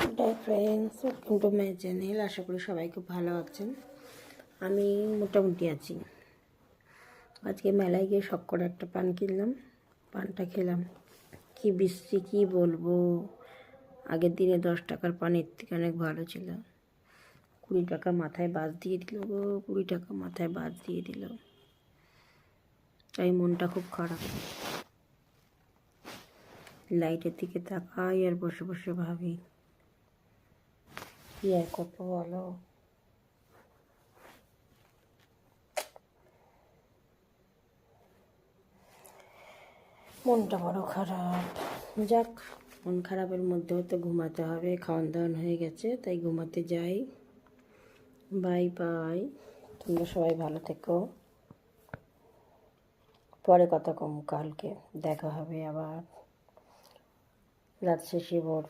High friends, welcome to my channel. আশা করি সবাই খুব ভালো আছেন। আমি মোটামুটি আছি। আজকে মেলায় গিয়ে শখ করে একটা পান কিনলাম, পানটা খেলাম। কি বিশ্রী, কী বলবো। আগের দিনে 10 টাকার পানের থেকে অনেক ভালো ছিল। 20 টাকা মাথায় বাজ দিয়ে দিল গো, 20 টাকা মাথায় বাজ দিয়ে দিল। তাই মনটা খুব খারাপ। লাইটের দিকে তাকাই আর বসে বসে ভাবি, কি আর করবো বলো। মনটা বড় খারাপ। যাক, মন খারাপের মধ্যেও তো ঘুমাতে হবে। খাওয়ান দাওয়ান হয়ে গেছে, তাই ঘুমাতে যাই। Bye bye. তোমরা সবাই ভালো থেকো। পরে কথা কম, কালকে দেখা হবে আবার রাত শেষে ভোর।